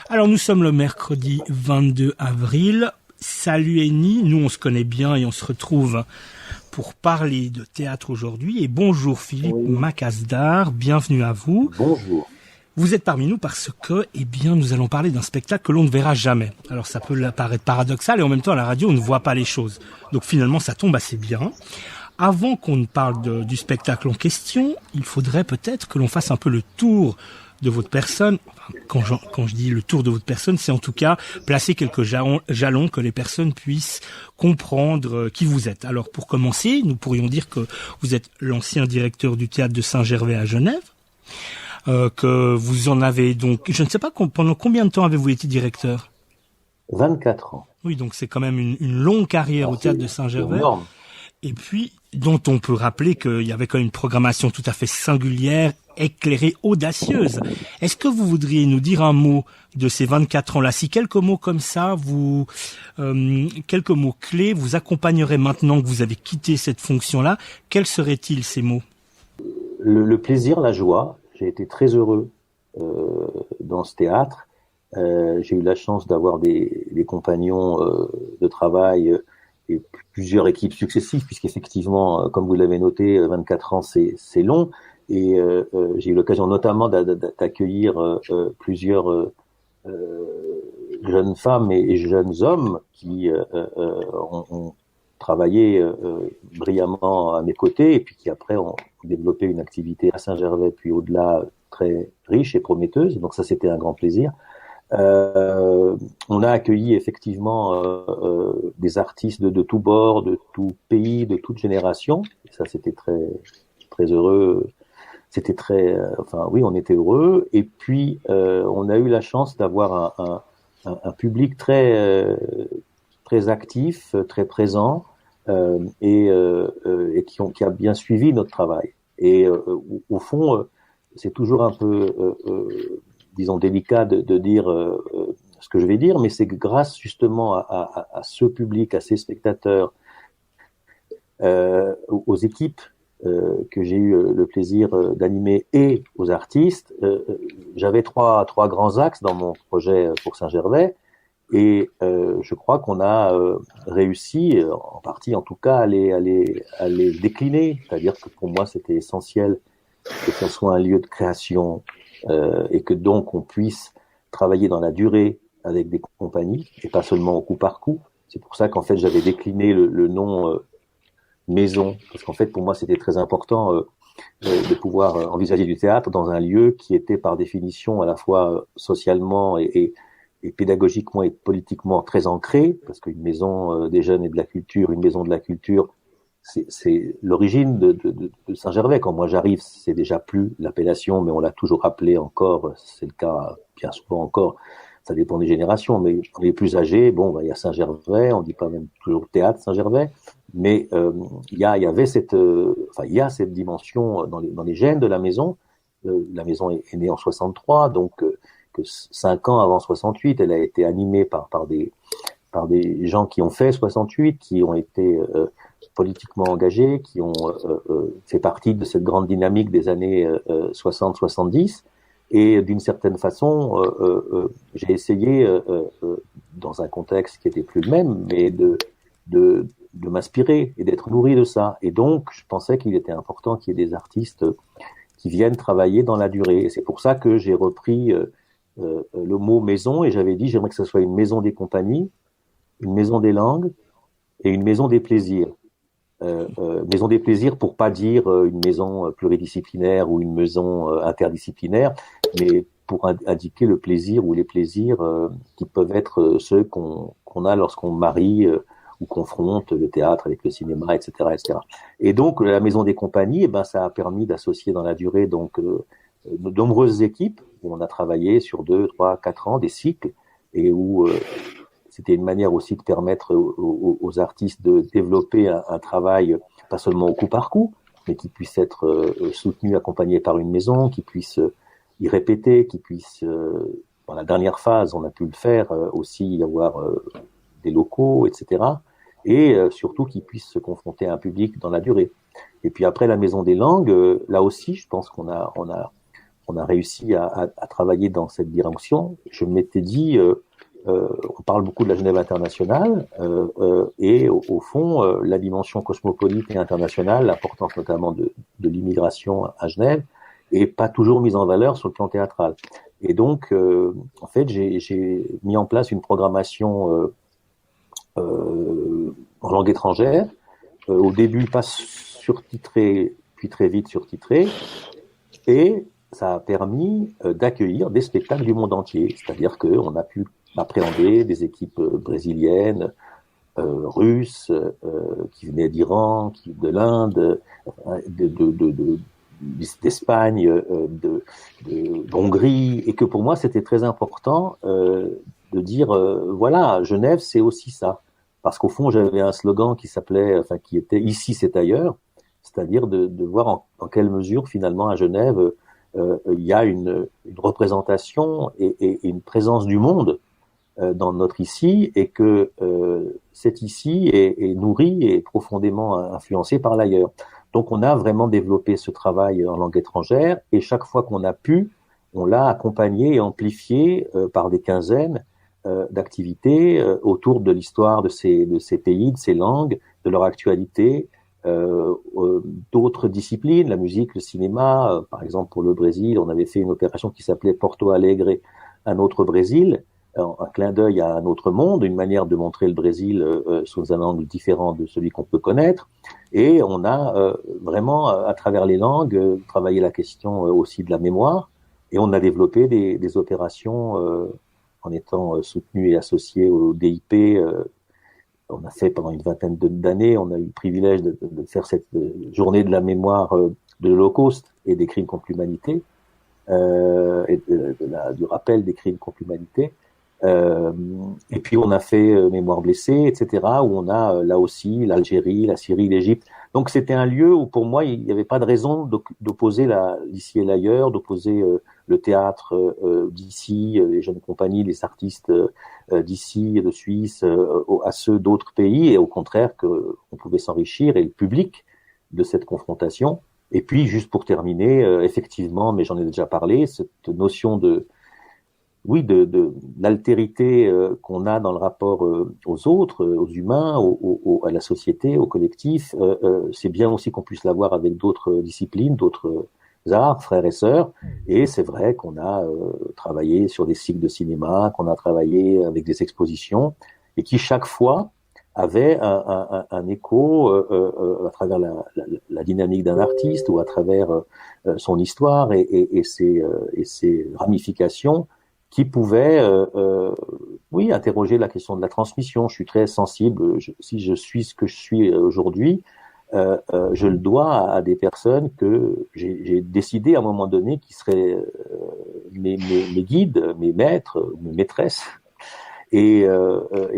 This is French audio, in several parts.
Alors nous sommes le mercredi 22 avril. Salut Eni, nous on se connaît bien et on se retrouve pour parler de théâtre aujourd'hui. Et bonjour Philippe Macazdar, bienvenue à vous. Bonjour. Vous êtes parmi nous parce que, nous allons parler d'un spectacle que l'on ne verra jamais. Alors ça peut paraître paradoxal et en même temps à la radio on ne voit pas les choses. Donc finalement ça tombe assez bien. Avant qu'on ne parle du spectacle en question, il faudrait peut-être que l'on fasse un peu le tour de votre personne. Enfin, quand je dis le tour de votre personne, c'est en tout cas placer quelques jalons que les personnes puissent comprendre qui vous êtes. Alors pour commencer, nous pourrions dire que vous êtes l'ancien directeur du théâtre de Saint-Gervais à Genève, que vous en avez donc, je ne sais pas pendant combien de temps avez-vous été directeur ? 24 ans. Oui, donc c'est quand même une longue carrière au théâtre de Saint-Gervais. Énorme. Et puis, dont on peut rappeler qu'il y avait quand même une programmation tout à fait singulière, éclairée, audacieuse. Est-ce que vous voudriez nous dire un mot de ces 24 ans-là? Si quelques mots comme ça, quelques mots clés vous accompagneraient maintenant que vous avez quitté cette fonction-là, quels seraient-ils ces mots? Le plaisir, la joie. J'ai été très heureux dans ce théâtre. J'ai eu la chance d'avoir des compagnons de travail et plusieurs équipes successives, puisqu'effectivement, comme vous l'avez noté, 24 ans, c'est long. Et j'ai eu l'occasion notamment d'accueillir plusieurs jeunes femmes et jeunes hommes qui ont travaillé brillamment à mes côtés et puis qui après ont développé une activité à Saint-Gervais puis au-delà très riche et prometteuse. Donc ça, c'était un grand plaisir. On a accueilli effectivement des artistes de tous bords, de tout pays, de toute génération. Et ça, c'était très très heureux. C'était très, on était heureux. Et puis on a eu la chance d'avoir un public très très actif, très présent et qui a bien suivi notre travail. Et au fond, c'est toujours un peu disons délicat de dire ce que je vais dire, mais c'est grâce justement à ce public, à ces spectateurs, aux équipes que j'ai eu le plaisir d'animer et aux artistes. J'avais trois grands axes dans mon projet pour Saint-Gervais et je crois qu'on a réussi, en partie en tout cas, à les décliner. C'est-à-dire que pour moi, c'était essentiel que ce soit un lieu de création et que donc on puisse travailler dans la durée avec des compagnies et pas seulement au coup par coup. C'est pour ça qu'en fait j'avais décliné le nom maison, parce qu'en fait pour moi c'était très important de pouvoir envisager du théâtre dans un lieu qui était par définition à la fois socialement et pédagogiquement et politiquement très ancré, parce qu'une maison des jeunes et de la culture, une maison de la culture, c'est l'origine de Saint-Gervais. Quand moi j'arrive, c'est déjà plus l'appellation, mais on l'a toujours appelé encore. C'est le cas bien souvent encore. Ça dépend des générations, mais les plus âgés, il y a Saint-Gervais, on dit pas même toujours théâtre Saint-Gervais, mais il y a cette dimension dans les gènes de la maison. La maison est née en 63, donc que 5 ans avant 68, elle a été animée par des gens qui ont fait 68, qui ont été politiquement engagés, qui ont fait partie de cette grande dynamique des années 60-70. Et d'une certaine façon, j'ai essayé, dans un contexte qui était plus le même, mais de m'inspirer et d'être nourri de ça. Et donc, je pensais qu'il était important qu'il y ait des artistes qui viennent travailler dans la durée. Et c'est pour ça que j'ai repris le mot maison et j'avais dit j'aimerais que ce soit une maison des compagnies, une maison des langues et une maison des plaisirs. Maison des plaisirs pour pas dire une maison pluridisciplinaire ou une maison interdisciplinaire, mais pour indiquer le plaisir ou les plaisirs qui peuvent être ceux qu'on a lorsqu'on marie ou confronte le théâtre avec le cinéma, etc., etc. Et donc la maison des compagnies, ça a permis d'associer dans la durée donc de nombreuses équipes où on a travaillé sur 2, 3, 4 ans des cycles et où c'était une manière aussi de permettre aux artistes de développer un travail, pas seulement au coup par coup, mais qui puisse être soutenu, accompagné par une maison, qui puisse y répéter, qui puisse, dans la dernière phase, on a pu le faire, aussi y avoir des locaux, etc. Et surtout qui puisse se confronter à un public dans la durée. Et puis après la Maison des Langues, là aussi, je pense qu'on a on a réussi à travailler dans cette direction. Je m'étais dit, on parle beaucoup de la Genève internationale, et au fond, la dimension cosmopolite et internationale, l'importance notamment de l'immigration à Genève, est pas toujours mise en valeur sur le plan théâtral. Et donc, en fait, j'ai mis en place une programmation en langue étrangère, au début pas surtitrée, puis très vite surtitrée, et ça a permis d'accueillir des spectacles du monde entier. C'est-à-dire qu'on a pu appréhender des équipes brésiliennes, russes, qui venaient d'Iran, de l'Inde, d'Espagne, d'Hongrie, et que pour moi c'était très important de dire voilà, Genève c'est aussi ça, parce qu'au fond j'avais un slogan qui s'appelait, enfin qui était ici c'est ailleurs, c'est-à-dire de voir en quelle mesure finalement à Genève il y a une représentation et une présence du monde dans notre ici, et que cet ici est nourri et profondément influencé par l'ailleurs. Donc on a vraiment développé ce travail en langue étrangère, et chaque fois qu'on a pu, on l'a accompagné et amplifié par des quinzaines d'activités autour de l'histoire de ces pays, de ces langues, de leur actualité, d'autres disciplines, la musique, le cinéma. Par exemple, pour le Brésil, on avait fait une opération qui s'appelait Porto Alegre, un autre Brésil, un clin d'œil à un autre monde, une manière de montrer le Brésil sous un angle différent de celui qu'on peut connaître. Et on a vraiment, à travers les langues, travaillé la question aussi de la mémoire. Et on a développé des opérations en étant soutenu et associé au DIP. On a fait pendant une vingtaine d'années, on a eu le privilège de faire cette journée de la mémoire de l'Holocauste et des crimes contre l'humanité, et du rappel des crimes contre l'humanité. Et puis on a fait Mémoire blessée, etc., où on a là aussi l'Algérie, la Syrie, l'Égypte. Donc c'était un lieu où pour moi il n'y avait pas de raison d'opposer l'ici et l'ailleurs, d'opposer le théâtre d'ici, les jeunes compagnies, les artistes d'ici, de Suisse, à ceux d'autres pays, et au contraire que on pouvait s'enrichir, et le public de cette confrontation. Et puis juste pour terminer, effectivement, mais j'en ai déjà parlé, cette notion de l'altérité qu'on a dans le rapport aux autres, aux humains, à la société, au collectif. C'est bien aussi qu'on puisse l'avoir avec d'autres disciplines, d'autres arts, frères et sœurs. Et c'est vrai qu'on a travaillé sur des cycles de cinéma, qu'on a travaillé avec des expositions, et qui chaque fois avaient un écho à travers la dynamique d'un artiste, ou à travers son histoire et ses ramifications, qui pouvait, interroger la question de la transmission. Je suis très sensible. Si je suis ce que je suis aujourd'hui, je le dois à des personnes que j'ai décidé à un moment donné qui seraient mes guides, mes maîtres, mes maîtresses. Et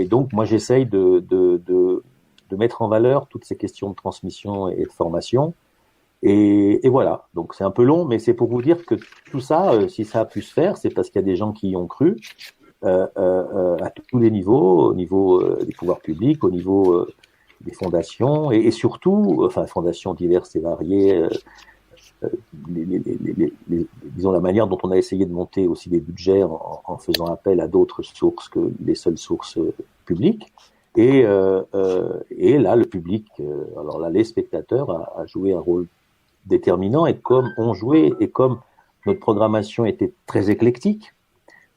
donc, moi, j'essaye de mettre en valeur toutes ces questions de transmission et de formation. Et voilà, donc c'est un peu long, mais c'est pour vous dire que tout ça, si ça a pu se faire, c'est parce qu'il y a des gens qui y ont cru, à tous les niveaux, au niveau des pouvoirs publics, au niveau des fondations, et surtout, fondations diverses et variées, disons la manière dont on a essayé de monter aussi des budgets en faisant appel à d'autres sources que les seules sources publiques. Et là, le public, alors là, les spectateurs a joué un rôle déterminant, et comme on jouait, et comme notre programmation était très éclectique,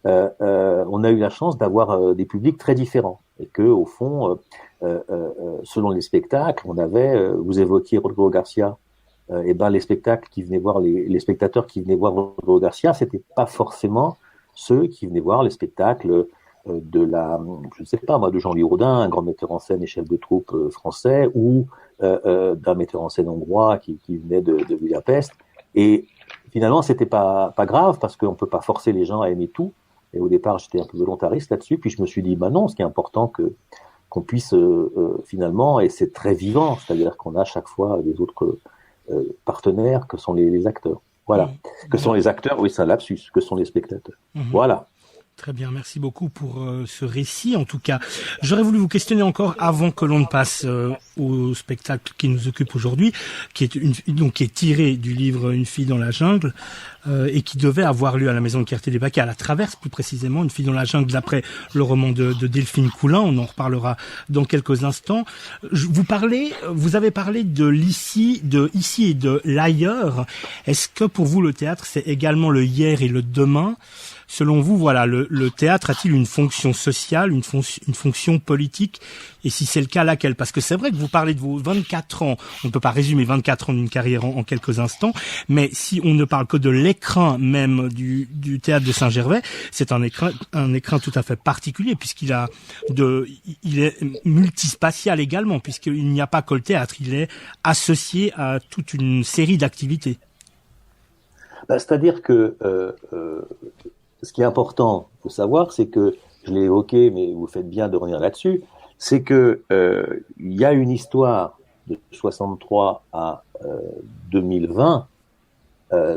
on a eu la chance d'avoir des publics très différents, et que au fond, selon les spectacles, on avait, vous évoquiez Rodrigo Garcia, et ben les spectacles qui venaient voir les spectateurs qui venaient voir Rodrigo Garcia, c'était pas forcément ceux qui venaient voir les spectacles je ne sais pas moi, de Jean-Louis Rodin, un grand metteur en scène et chef de troupe français, ou d'un metteur en scène hongrois qui venait de Budapest. Et finalement, c'était pas grave, parce qu'on peut pas forcer les gens à aimer tout. Et au départ, j'étais un peu volontariste là-dessus. Puis je me suis dit, non, ce qui est important, qu'on puisse finalement, et c'est très vivant, c'est-à-dire qu'on a chaque fois des autres partenaires que sont les acteurs. Voilà. Que sont les acteurs, oui, c'est un lapsus, que sont les spectateurs. Voilà. Très bien, merci beaucoup pour ce récit. En tout cas, j'aurais voulu vous questionner encore avant que l'on ne passe au spectacle qui nous occupe aujourd'hui, qui est tiré du livre Une fille dans la jungle et qui devait avoir lieu à la Maison de Querté des Baquets, à la Traverse plus précisément, Une fille dans la jungle d'après le roman de Delphine Coulin. On en reparlera dans quelques instants. Vous avez parlé de l'ici et de l'ailleurs. Est-ce que pour vous le théâtre c'est également le hier et le demain? Selon vous, voilà, le théâtre a-t-il une fonction sociale, une fonction politique? Et si c'est le cas, laquelle? Parce que c'est vrai que vous parlez de vos 24 ans. On ne peut pas résumer 24 ans d'une carrière en quelques instants. Mais si on ne parle que de l'écrin même du théâtre de Saint-Gervais, c'est un écrin tout à fait particulier puisqu'il est multispatial également, puisqu'il n'y a pas que le théâtre. Il est associé à toute une série d'activités. C'est-à-dire que ce qui est important de savoir, c'est que, je l'ai évoqué, mais vous faites bien de revenir là-dessus, c'est que il y a une histoire de 63 à 2020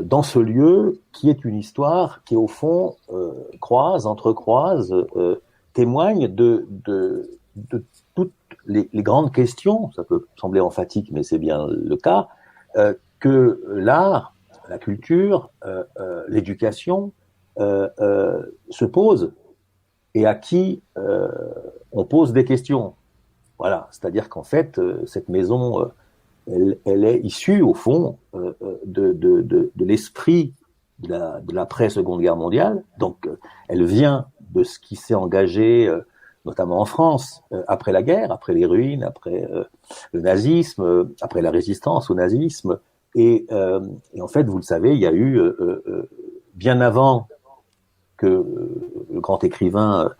dans ce lieu qui est une histoire qui, au fond, entrecroise, témoigne de toutes les grandes questions, ça peut sembler emphatique, mais c'est bien le cas, que l'art, la culture, l'éducation se pose et à qui on pose des questions. Voilà, c'est-à-dire qu'en fait, cette maison, elle est issue au fond de l'esprit de l'après-Seconde Guerre mondiale. Donc, elle vient de ce qui s'est engagé, notamment en France, après la guerre, après les ruines, après le nazisme, après la résistance au nazisme. Et en fait, vous le savez, il y a eu bien avant que le grand écrivain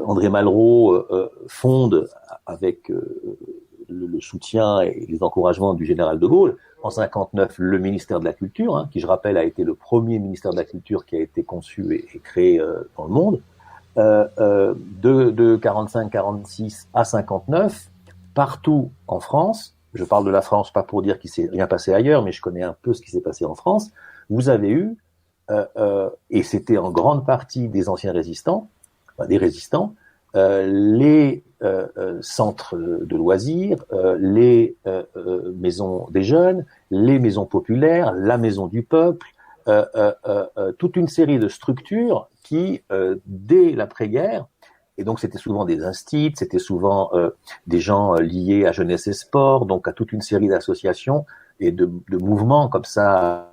André Malraux fonde avec le soutien et les encouragements du général de Gaulle, en 59, le ministère de la Culture, qui, je rappelle, a été le premier ministère de la Culture qui a été conçu et créé dans le monde, de 45-46 à 59, partout en France, je parle de la France pas pour dire qu'il s'est rien passé ailleurs, mais je connais un peu ce qui s'est passé en France, vous avez eu, et c'était en grande partie des anciens résistants, des résistants, les centres de loisirs, les maisons des jeunes, les maisons populaires, la maison du peuple, toute une série de structures qui, dès l'après-guerre, et donc c'était souvent des instits, c'était souvent des gens liés à Jeunesse et Sport, donc à toute une série d'associations et de mouvements comme ça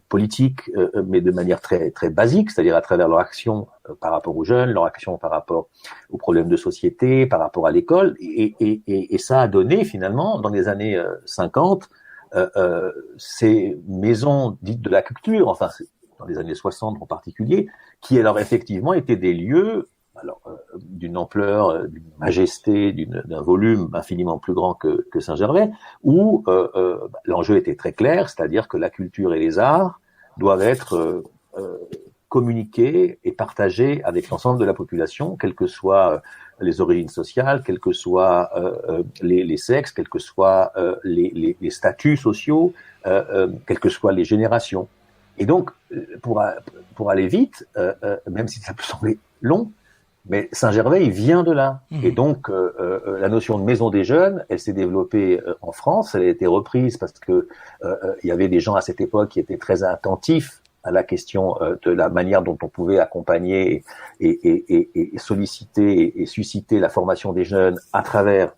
politiques, mais de manière très très basique, c'est-à-dire à travers leur action par rapport aux jeunes, leur action par rapport aux problèmes de société, par rapport à l'école, et ça a donné finalement dans les années 50 ces maisons dites de la culture, enfin dans les années 60 en particulier, qui alors effectivement étaient des lieux d'une ampleur, d'une majesté, d'un volume infiniment plus grand que Saint-Gervais, où l'enjeu était très clair, c'est-à-dire que la culture et les arts doivent être communiqués et partagés avec l'ensemble de la population, quelles que soient les origines sociales, quels que soient les sexes, quels que soient les statuts sociaux, quelles que soient les générations. Et donc, pour aller vite, même si ça peut sembler long, mais Saint-Gervais, il vient de là. Et donc, la notion de maison des jeunes, elle s'est développée en France. Elle a été reprise parce que il y avait des gens à cette époque qui étaient très attentifs à la question de la manière dont on pouvait accompagner et solliciter et susciter la formation des jeunes à travers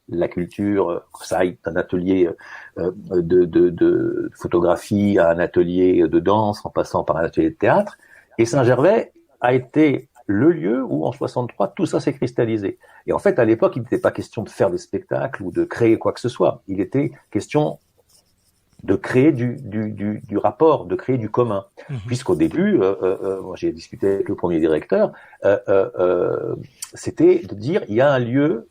la culture. Ça aille d'un atelier de photographie à un atelier de danse, en passant par un atelier de théâtre. Et Saint-Gervais a été le lieu où, en 63, tout ça s'est cristallisé. Et en fait, à l'époque, il n'était pas question de faire des spectacles ou de créer quoi que ce soit. Il était question de créer du rapport, de créer du commun. Puisqu'au début, moi j'ai discuté avec le premier directeur, c'était de dire, il y a un lieu,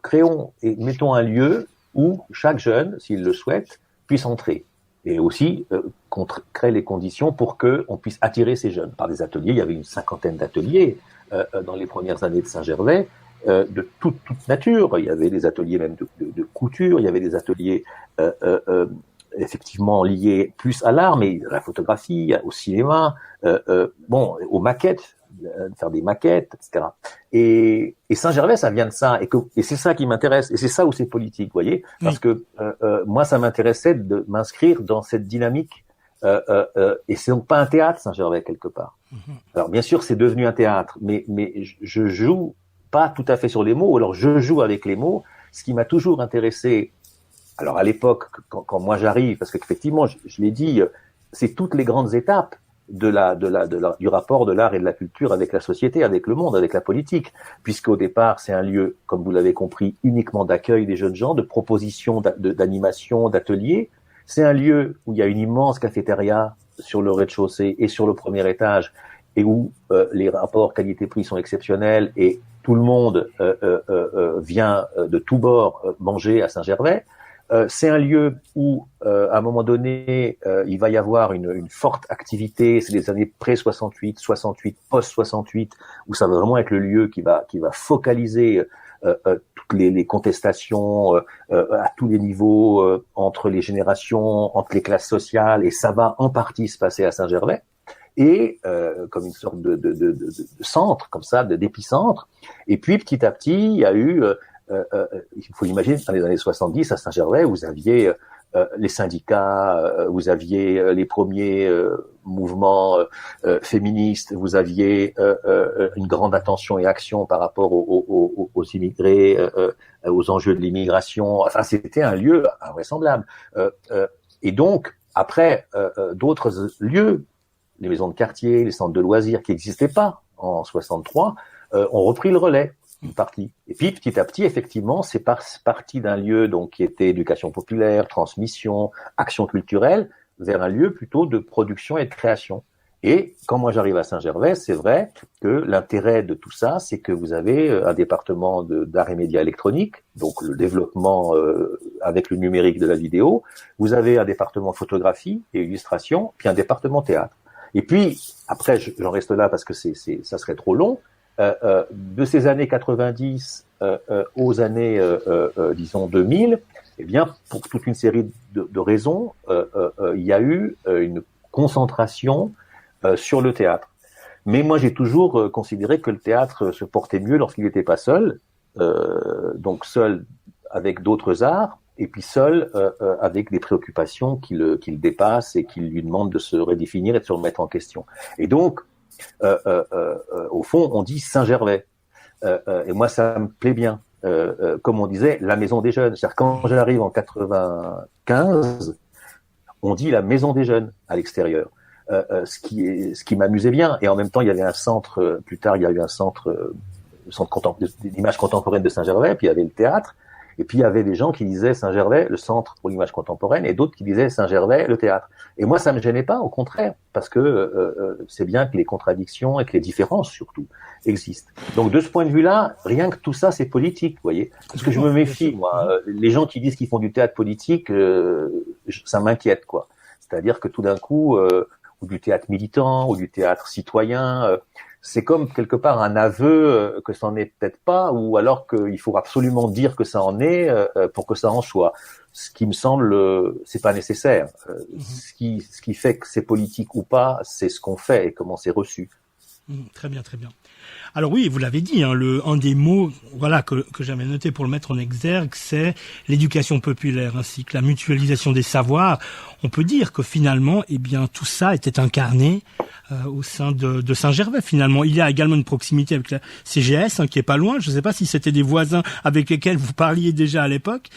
créons et mettons un lieu où chaque jeune, s'il le souhaite, puisse entrer. Et aussi qu'on crée les conditions pour qu'on puisse attirer ces jeunes. Par des ateliers, il y avait une 50aine d'ateliers dans les premières années de Saint-Gervais, de toute nature. Il y avait des ateliers même de couture, il y avait des ateliers effectivement liées plus à l'art, mais à la photographie, au cinéma, aux maquettes, faire des maquettes, etc. Et Saint-Gervais, ça vient de ça, et c'est ça qui m'intéresse, et c'est ça où c'est politique, vous voyez, parce que moi, ça m'intéressait de m'inscrire dans cette dynamique, et c'est donc pas un théâtre, Saint-Gervais, quelque part. Alors, bien sûr, c'est devenu un théâtre, mais je joue pas tout à fait sur les mots, ou alors je joue avec les mots. Ce qui m'a toujours intéressé, alors à l'époque, quand moi j'arrive, parce qu'effectivement, je l'ai dit, c'est toutes les grandes étapes du rapport de l'art et de la culture avec la société, avec le monde, avec la politique, puisqu'au départ, c'est un lieu, comme vous l'avez compris, uniquement d'accueil des jeunes gens, de proposition, d'animation, d'ateliers. C'est un lieu où il y a une immense cafétéria sur le rez-de-chaussée et sur le premier étage, et où les rapports qualité-prix sont exceptionnels, et tout le monde vient de tous bords manger à Saint-Gervais. C'est un lieu où, à un moment donné, il va y avoir une forte activité. C'est les années pré-68, 68, post-68, où ça va vraiment être le lieu qui va focaliser toutes les contestations à tous les niveaux, entre les générations, entre les classes sociales, et ça va en partie se passer à Saint-Gervais. Et comme une sorte de centre, comme ça, d'épicentre. Et puis, petit à petit, il y a eu... il faut imaginer, dans les années 70, à Saint-Gervais, vous aviez les syndicats, vous aviez les premiers mouvements féministes, vous aviez une grande attention et action par rapport aux immigrés, aux enjeux de l'immigration. Enfin, c'était un lieu invraisemblable. Et donc, après, d'autres lieux, les maisons de quartier, les centres de loisirs qui n'existaient pas en 63, ont repris le relais. Une partie. Et puis, petit à petit, effectivement, c'est parti d'un lieu donc qui était éducation populaire, transmission, action culturelle, vers un lieu plutôt de production et de création. Et quand moi j'arrive à Saint-Gervais, c'est vrai que l'intérêt de tout ça, c'est que vous avez un département d'art et médias électroniques, donc le développement avec le numérique de la vidéo. Vous avez un département photographie et illustration, puis un département théâtre. Et puis, après, j'en reste là parce que ça serait trop long. De ces années 90 aux années, disons, 2000, eh bien, pour toute une série de raisons, il y a eu une concentration sur le théâtre. Mais moi, j'ai toujours considéré que le théâtre se portait mieux lorsqu'il n'était pas seul, donc seul avec d'autres arts, et puis seul avec des préoccupations qui le dépassent et qui lui demandent de se redéfinir et de se remettre en question. Et donc, au fond, on dit Saint-Gervais. Et moi, ça me plaît bien. Comme on disait, la maison des jeunes. C'est-à-dire, quand j'arrive en 95, on dit la maison des jeunes à l'extérieur. Ce qui m'amusait bien. Et en même temps, il y avait un centre, plus tard, il y a eu un centre d'image contemporaine de Saint-Gervais, puis il y avait le théâtre. Et puis, il y avait des gens qui disaient Saint-Gervais, le centre pour l'image contemporaine, et d'autres qui disaient Saint-Gervais, le théâtre. Et moi, ça me gênait pas, au contraire, parce que c'est bien que les contradictions et que les différences, surtout, existent. Donc, de ce point de vue-là, rien que tout ça, c'est politique, vous voyez. Parce que je me méfie, moi. Les gens qui disent qu'ils font du théâtre politique, ça m'inquiète, quoi. C'est-à-dire que tout d'un coup, ou du théâtre militant, ou du théâtre citoyen, c'est comme quelque part un aveu que ça n'en est peut-être pas, ou alors qu'il faut absolument dire que ça en est pour que ça en soit. Ce qui me semble, c'est pas nécessaire. Ce qui fait que c'est politique ou pas, c'est ce qu'on fait et comment c'est reçu. Très bien, très bien. Alors oui, vous l'avez dit, hein, un des mots, voilà, que j'avais noté pour le mettre en exergue, c'est l'éducation populaire ainsi que la mutualisation des savoirs. On peut dire que finalement, eh bien, tout ça était incarné au sein de Saint-Gervais. Finalement, il y a également une proximité avec la CGS, qui est pas loin. Je ne sais pas si c'était des voisins avec lesquels vous parliez déjà à l'époque.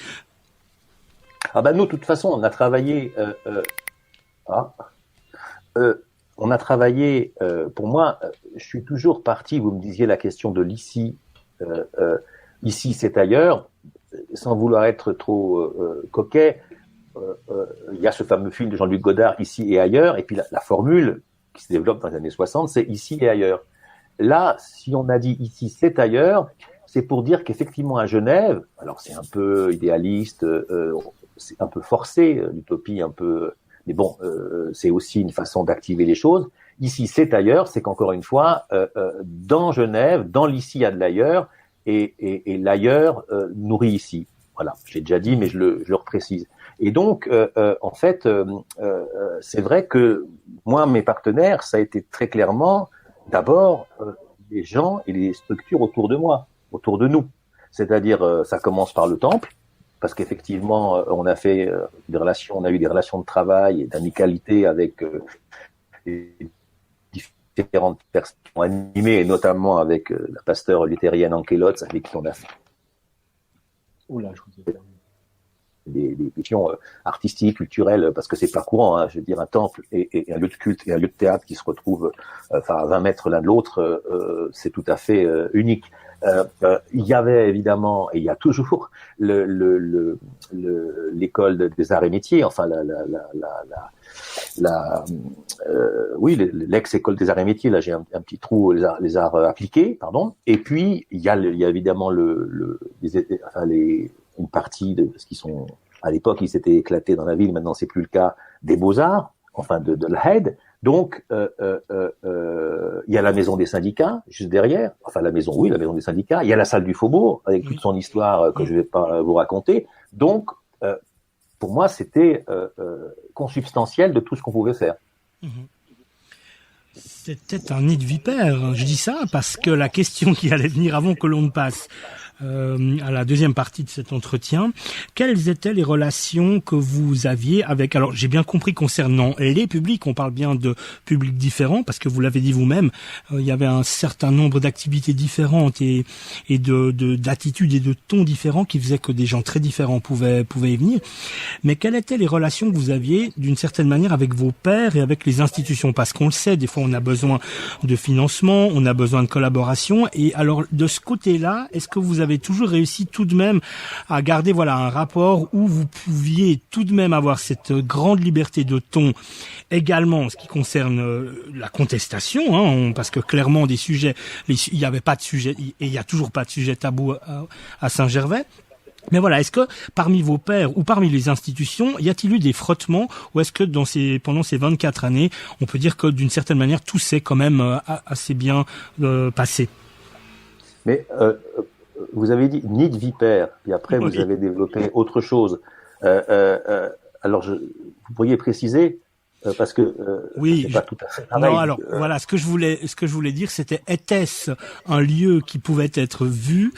Ah ben nous, de toute façon, on a travaillé. On a travaillé, pour moi, je suis toujours parti, vous me disiez la question de l'ici, ici c'est ailleurs, sans vouloir être trop coquet, il y a ce fameux film de Jean-Luc Godard, Ici et ailleurs, et puis la formule qui se développe dans les années 60, c'est ici et ailleurs. Là, si on a dit ici c'est ailleurs, c'est pour dire qu'effectivement à Genève, alors c'est un peu idéaliste, c'est un peu forcé, l'utopie un peu... Mais bon, c'est aussi une façon d'activer les choses. Ici, c'est ailleurs, c'est qu'encore une fois, dans Genève, dans l'ici, il y a de l'ailleurs, et l'ailleurs nourrit ici. Voilà, je l'ai déjà dit, mais je le reprécise. Et donc, en fait, c'est vrai que moi, mes partenaires, ça a été très clairement d'abord les gens et les structures autour de moi, autour de nous. C'est-à-dire, ça commence par le temple, parce qu'effectivement, on a fait des relations, on a eu des relations de travail et d'amicalité avec les différentes personnes qui ont animé, et notamment avec la pasteur luthérienne Anke Lotz, avec qui on a fait des questions artistiques, culturelles, parce que c'est pas courant, hein, je veux dire, un temple et un lieu de culte et un lieu de théâtre qui se retrouvent à 20 mètres l'un de l'autre, c'est tout à fait unique. Il y avait évidemment, et il y a toujours, l'école des arts et métiers, enfin oui, l'ex-école des arts et métiers, là j'ai un petit trou, les arts appliqués, pardon. Et puis il y a évidemment une partie de ce qui sont, à l'époque ils s'étaient éclatés dans la ville, maintenant c'est plus le cas, des beaux-arts, enfin de l'AHED. Donc il y a la maison des syndicats juste derrière, enfin la maison des syndicats. Il y a la salle du Faubourg avec toute son histoire que je vais pas vous raconter. Donc pour moi c'était consubstantiel de tout ce qu'on pouvait faire. C'était un nid de vipère. Je dis ça parce que la question qui allait venir avant que l'on ne passe à la deuxième partie de cet entretien, quelles étaient les relations que vous aviez avec, alors j'ai bien compris concernant les publics, on parle bien de publics différents, parce que vous l'avez dit vous-même, il y avait un certain nombre d'activités différentes et d'attitudes et de tons différents qui faisaient que des gens très différents pouvaient y venir. Mais quelles étaient les relations que vous aviez d'une certaine manière avec vos pairs et avec les institutions? Parce qu'on le sait, des fois on a besoin de financement, on a besoin de collaboration, et alors de ce côté-là, est-ce que vous avez toujours réussi tout de même à garder un rapport où vous pouviez tout de même avoir cette grande liberté de ton également en ce qui concerne la contestation, hein, parce que clairement des sujets, il n'y avait pas de sujet et il n'y a toujours pas de sujet tabou à Saint-Gervais. Mais voilà, est-ce que parmi vos pairs ou parmi les institutions, y a-t-il eu des frottements, ou est-ce que pendant ces 24 années, on peut dire que d'une certaine manière tout s'est quand même assez bien passé? Mais vous avez dit nid de vipère, puis après vous avez développé autre chose. Alors vous pourriez préciser parce que c'est pas tout à fait pareil. Non, alors voilà, ce que je voulais dire, c'était était-ce un lieu qui pouvait être vu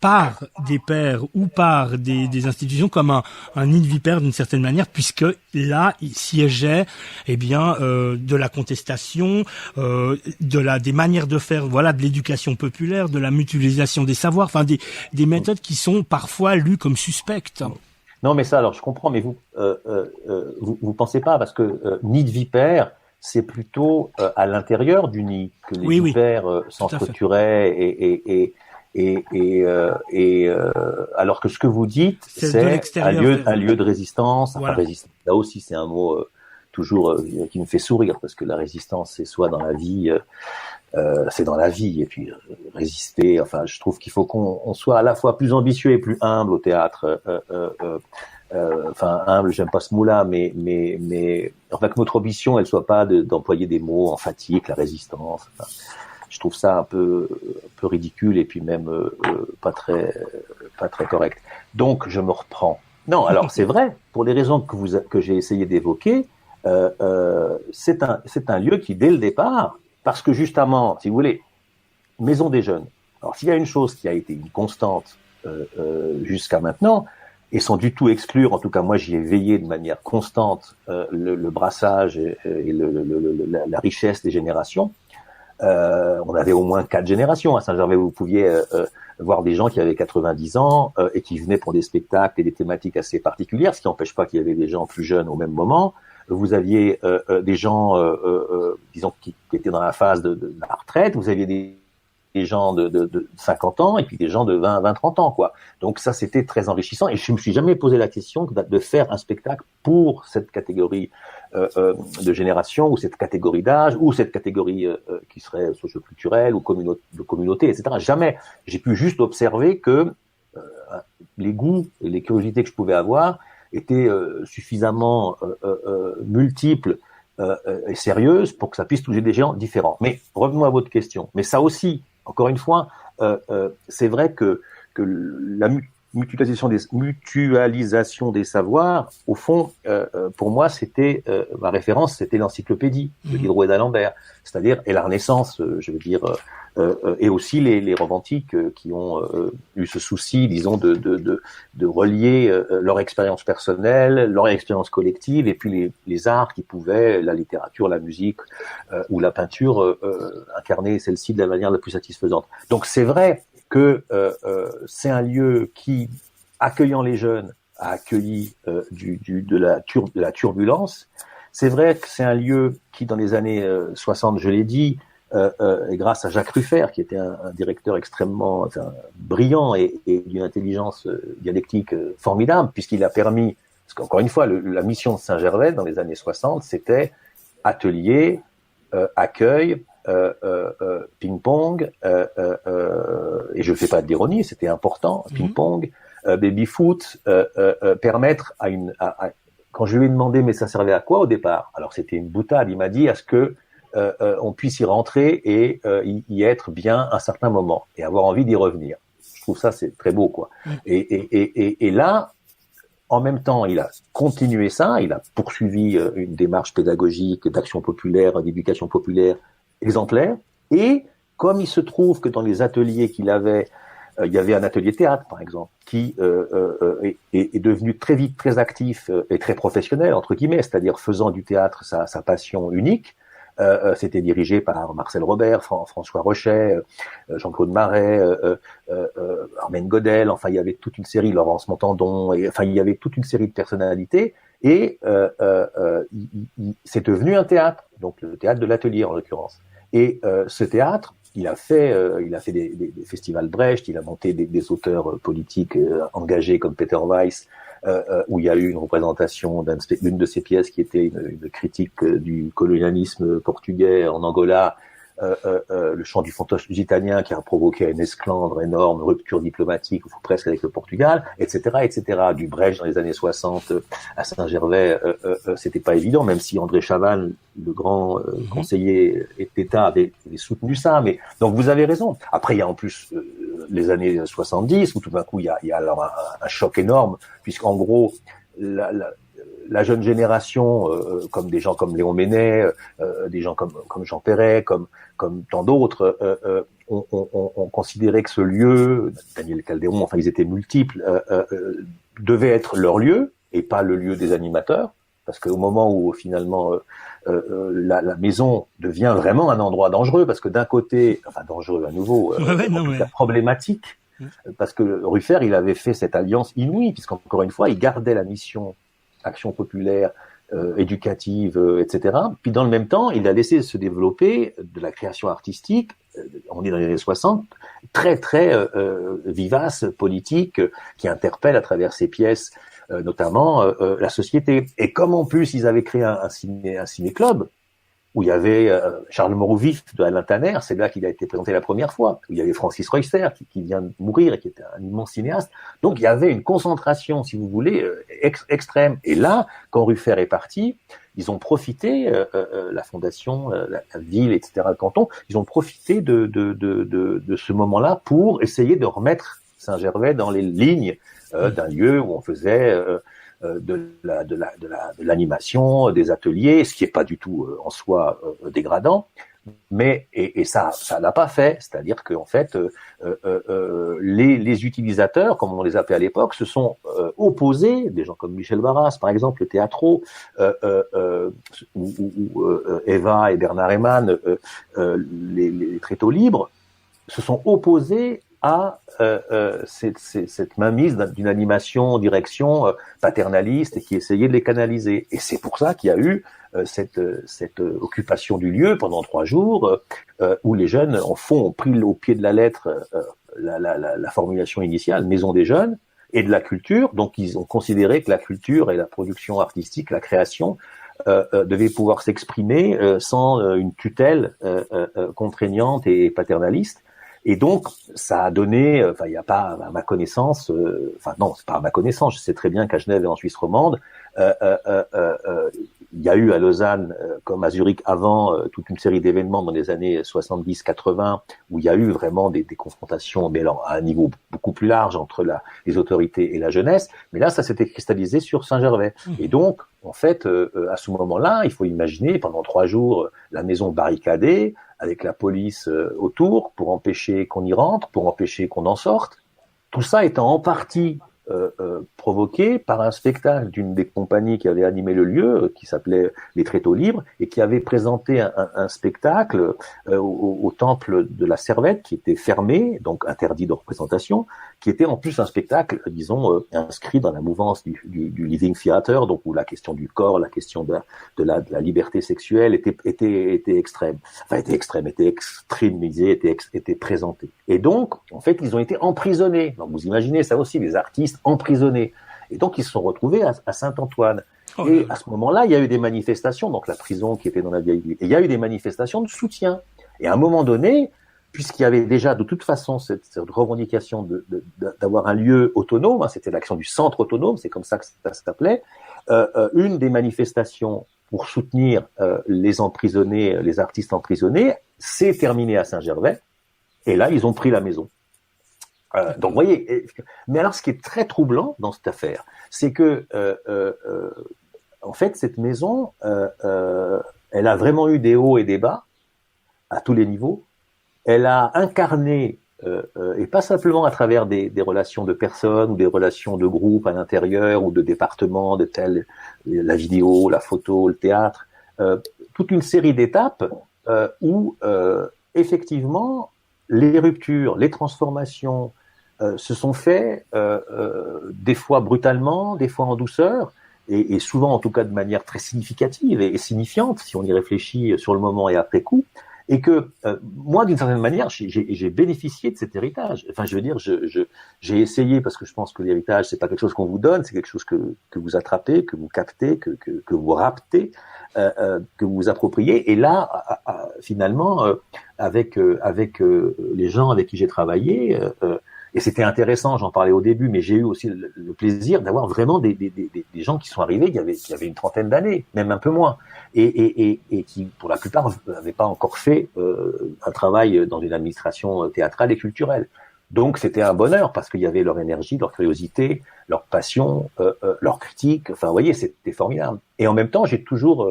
par des pairs ou par des institutions comme un nid de vipère d'une certaine manière, puisque là il siégeait de la contestation, des manières de faire, de l'éducation populaire, de la mutualisation des savoirs, enfin des méthodes qui sont parfois lues comme suspectes. Non, mais ça, alors je comprends, mais vous pensez pas, parce que nid de vipère, c'est plutôt à l'intérieur du nid que les vipères s'entreturaient alors que ce que vous dites, c'est un lieu de résistance. Voilà. Enfin, là aussi, c'est un mot toujours qui me fait sourire, parce que la résistance, c'est soit dans la vie, c'est dans la vie, et puis résister. Enfin, je trouve qu'il faut qu'on soit à la fois plus ambitieux et plus humble au théâtre. Humble, j'aime pas ce mot-là, mais enfin que notre ambition, elle soit pas d'employer des mots emphatiques, la résistance. Enfin, je trouve ça un peu ridicule et puis même pas très correct. Donc je me reprends. Non, alors c'est vrai, pour les raisons que j'ai essayé d'évoquer, c'est un lieu qui dès le départ, parce que justement, si vous voulez, Maison des Jeunes. Alors s'il y a une chose qui a été une constante jusqu'à maintenant, et sans du tout exclure, en tout cas moi j'y ai veillé de manière constante, le brassage et la richesse des générations. On avait au moins 4 générations à Saint-Gervais. Vous pouviez voir des gens qui avaient 90 ans et qui venaient pour des spectacles et des thématiques assez particulières, ce qui n'empêche pas qu'il y avait des gens plus jeunes au même moment. Vous aviez des gens, disons, qui étaient dans la phase de la retraite. Vous aviez des gens de 50 ans et puis des gens de 20-30 ans, quoi. Donc ça, c'était très enrichissant, et je me suis jamais posé la question de faire un spectacle pour cette catégorie de génération, ou cette catégorie d'âge, ou cette catégorie qui serait socio-culturelle ou de communauté, etc. Jamais. J'ai pu juste observer que les goûts et les curiosités que je pouvais avoir étaient suffisamment multiples et sérieuses pour que ça puisse toucher des gens différents. Mais revenons à votre question. Mais ça aussi, encore une fois, c'est vrai que mutualisation des savoirs, au fond, pour moi, c'était ma référence, c'était l'encyclopédie de Diderot et d'Alembert, c'est-à-dire et la Renaissance, je veux dire, et aussi les romantiques qui ont eu ce souci, disons, de relier leur expérience personnelle, leur expérience collective, et puis les arts qui pouvaient, la littérature, la musique ou la peinture, incarner celle-ci de la manière la plus satisfaisante. Donc c'est vrai que c'est un lieu qui, accueillant les jeunes, a accueilli de la turbulence. C'est vrai que c'est un lieu qui, dans les années 60, je l'ai dit, et grâce à Jacques Ruffert, qui était un directeur extrêmement brillant et d'une intelligence dialectique formidable, puisqu'il a permis, parce qu'encore une fois, la mission de Saint-Gervais dans les années 60, c'était atelier, accueil, ping-pong, et je ne fais pas d'ironie, c'était important, ping-pong, baby-foot, permettre quand je lui ai demandé, mais ça servait à quoi au départ? Alors c'était une boutade, il m'a dit, à ce que on puisse y rentrer et y être bien un certain moment, et avoir envie d'y revenir. Je trouve ça, c'est très beau, quoi. Et là, en même temps, il a continué ça, il a poursuivi une démarche pédagogique, d'action populaire, d'éducation populaire exemplaire. Et comme il se trouve que dans les ateliers qu'il avait, il y avait un atelier théâtre, par exemple, qui est devenu très vite très actif et très professionnel, entre guillemets, c'est-à-dire faisant du théâtre sa passion unique. C'était dirigé par Marcel Robert, François Rochet, Jean-Claude Marais, Armène Godel, enfin il y avait toute une série, Laurence Montandon, enfin il y avait toute une série de personnalités, et c'est devenu un théâtre, donc le théâtre de l'atelier en l'occurrence. Et ce théâtre, il a fait des festivals Brecht, il a monté des auteurs politiques engagés comme Peter Weiss, où il y a eu une représentation d'une de ses pièces qui était une critique du colonialisme portugais en Angola, le chant du fantoche lusitanien qui a provoqué une esclandre énorme, rupture diplomatique, presque avec le Portugal, etc., etc. Du Brecht dans les années 60 à Saint-Gervais, c'était pas évident, même si André Chaval, le grand conseiller d'État, avait soutenu ça. Mais donc vous avez raison. Après, il y a en plus les années 70 où tout d'un coup il y a alors un choc énorme, puisqu'en gros la jeune génération, comme des gens comme Léon Menet, des gens comme Jean Perret, comme tant d'autres, ont considéré que ce lieu, Daniel Caldéron, enfin ils étaient multiples, devait être leur lieu et pas le lieu des animateurs, parce qu'au moment où finalement la maison devient vraiment un endroit dangereux, parce que d'un côté, enfin dangereux à nouveau, problématique, parce que Ruffert, il avait fait cette alliance inouïe, puisqu'encore une fois, il gardait la mission action populaire, éducative, etc. Puis dans le même temps, il a laissé se développer de la création artistique, on est dans les années 60, très très vivace, politique, qui interpelle à travers ses pièces, notamment la société. Et comme en plus ils avaient créé un ciné-club, où il y avait Charles Moreau-Vif de Alain Tanner, c'est là qu'il a été présenté la première fois, où il y avait Francis Royster qui vient de mourir et qui était un immense cinéaste. Donc il y avait une concentration, si vous voulez, extrême. Et là, quand Ruffert est parti, ils ont profité, la fondation, la ville, etc., le canton, ils ont profité de ce moment-là pour essayer de remettre Saint-Gervais dans les lignes d'un lieu où on faisait de l'animation, des ateliers, ce qui est pas du tout en soi dégradant, mais et ça l'a pas fait, c'est-à-dire qu'en fait les utilisateurs, comme on les appelait à l'époque, se sont opposés, des gens comme Michel Barras par exemple, le Théâtro, ou Eva et Bernard Herrmann, les Tréteaux libres, se sont opposés à cette mainmise d'une animation en direction paternaliste et qui essayait de les canaliser. Et c'est pour ça qu'il y a eu cette occupation du lieu pendant 3 jours, où les jeunes, en fond, ont pris au pied de la lettre la formulation initiale, Maison des jeunes, et de la culture. Donc ils ont considéré que la culture et la production artistique, la création, devaient pouvoir s'exprimer sans une tutelle contraignante et paternaliste. Et donc, ça a donné, enfin, il n'y a pas, à ma connaissance, enfin non, c'est pas à ma connaissance, je sais très bien qu'à Genève et en Suisse romande, il y a eu à Lausanne, comme à Zurich avant, toute une série d'événements dans les années 70-80 où il y a eu vraiment des confrontations, mais alors, à un niveau beaucoup plus large entre les autorités et la jeunesse. Mais là, ça s'était cristallisé sur Saint-Gervais. Et donc, en fait, à ce moment-là, il faut imaginer pendant 3 jours la maison barricadée avec la police autour pour empêcher qu'on y rentre, pour empêcher qu'on en sorte. Tout ça étant en partie provoqué par un spectacle d'une des compagnies qui avait animé le lieu, qui s'appelait Les Tréteaux Libres, et qui avait présenté un spectacle au temple de la Servette, qui était fermé, donc interdit de représentation, qui était en plus un spectacle, disons, inscrit dans la mouvance du Living Theater, donc où la question du corps, la question de la liberté sexuelle était extrême. Enfin, était extrémisée, était présentée. Et donc, en fait, ils ont été emprisonnés. Donc, vous imaginez ça aussi, les artistes emprisonnés. Et donc, ils se sont retrouvés à Saint-Antoine. Et à ce moment-là, il y a eu des manifestations, donc la prison qui était dans la vieille ville. Et il y a eu des manifestations de soutien. Et à un moment donné, puisqu'il y avait déjà de toute façon cette revendication d'avoir un lieu autonome, hein, c'était l'action du centre autonome, c'est comme ça que ça s'appelait, une des manifestations pour soutenir les emprisonnés, les artistes emprisonnés, s'est terminée à Saint-Gervais. Et là, ils ont pris la maison. Donc, vous voyez. Mais alors, ce qui est très troublant dans cette affaire, c'est que, en fait, cette maison, elle a vraiment eu des hauts et des bas à tous les niveaux. Elle a incarné, et pas simplement à travers des relations de personnes ou des relations de groupes à l'intérieur ou de départements, de tels la vidéo, la photo, le théâtre, toute une série d'étapes où effectivement les ruptures, les transformations se sont faites des fois brutalement, des fois en douceur, et souvent en tout cas de manière très significative et signifiante si on y réfléchit sur le moment et après coup. Et que moi, d'une certaine manière, j'ai bénéficié de cet héritage. Enfin, je veux dire, j'ai essayé, parce que je pense que l'héritage, c'est pas quelque chose qu'on vous donne, c'est quelque chose que vous attrapez, que vous captez, que vous raptez, que vous vous appropriez. Et là, finalement, avec les gens avec qui j'ai travaillé, et c'était intéressant, j'en parlais au début, mais j'ai eu aussi le plaisir d'avoir vraiment des gens qui sont arrivés, qui avaient une trentaine d'années, même un peu moins, et qui, pour la plupart, n'avaient pas encore fait un travail dans une administration théâtrale et culturelle. Donc c'était un bonheur, parce qu'il y avait leur énergie, leur curiosité, leur passion, leur critique. Enfin, vous voyez, c'était formidable. Et en même temps, j'ai toujours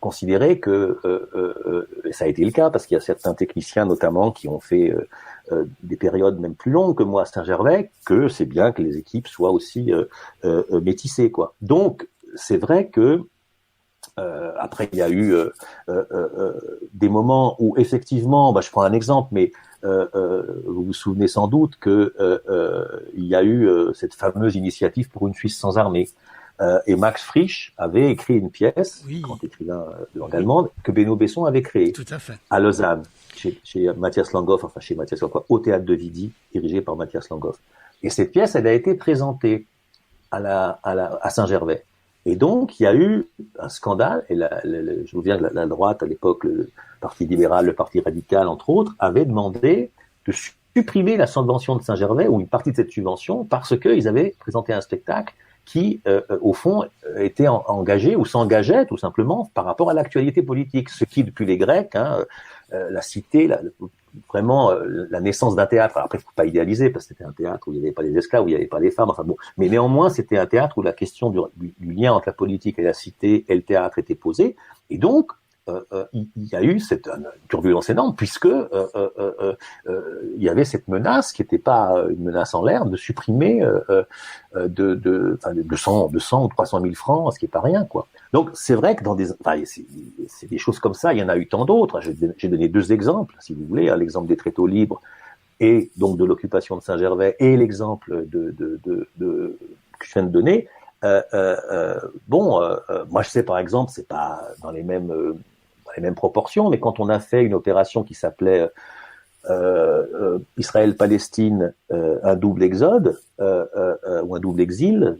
considéré que, et ça a été le cas, parce qu'il y a certains techniciens notamment qui ont fait des périodes même plus longues que moi à Saint-Gervais, que c'est bien que les équipes soient aussi métissées, quoi. Donc, c'est vrai que après, il y a eu des moments où effectivement, je prends un exemple, mais vous vous souvenez sans doute que il y a eu cette fameuse initiative pour une Suisse sans armée. Et Max Frisch avait écrit une pièce, grand écrivain de langue allemande, que Benno Besson avait créée. Tout à fait. À Lausanne, chez Matthias Langhoff, au théâtre de Vidy, dirigé par Matthias Langhoff. Et cette pièce, elle a été présentée à Saint-Gervais. Et donc, il y a eu un scandale, et je me souviens que la droite, à l'époque, le Parti libéral, le Parti radical, entre autres, avait demandé de supprimer la subvention de Saint-Gervais, ou une partie de cette subvention, parce qu'ils avaient présenté un spectacle qui, au fond, était engagé ou s'engageait tout simplement par rapport à l'actualité politique. Ce qui, depuis les Grecs, la cité, vraiment la naissance d'un théâtre. Alors après, il ne faut pas idéaliser, parce que c'était un théâtre où il n'y avait pas les esclaves, où il n'y avait pas les femmes, enfin bon. Mais néanmoins, c'était un théâtre où la question du lien entre la politique et la cité et le théâtre était posée. Et donc, il y a eu cette turbulence énorme, puisque il y avait cette menace qui n'était pas une menace en l'air, de supprimer de 100 ou 300 000 francs, ce qui n'est pas rien, quoi. Donc c'est vrai que c'est des choses comme ça, il y en a eu tant d'autres. J'ai donné 2 exemples, si vous voulez, l'exemple des Tréteaux Libres et donc de l'occupation de Saint-Gervais, et l'exemple que je viens de donner. Moi je sais par exemple, c'est pas dans les mêmes proportions, mais quand on a fait une opération qui s'appelait Israël-Palestine, un double exode ou un double exil,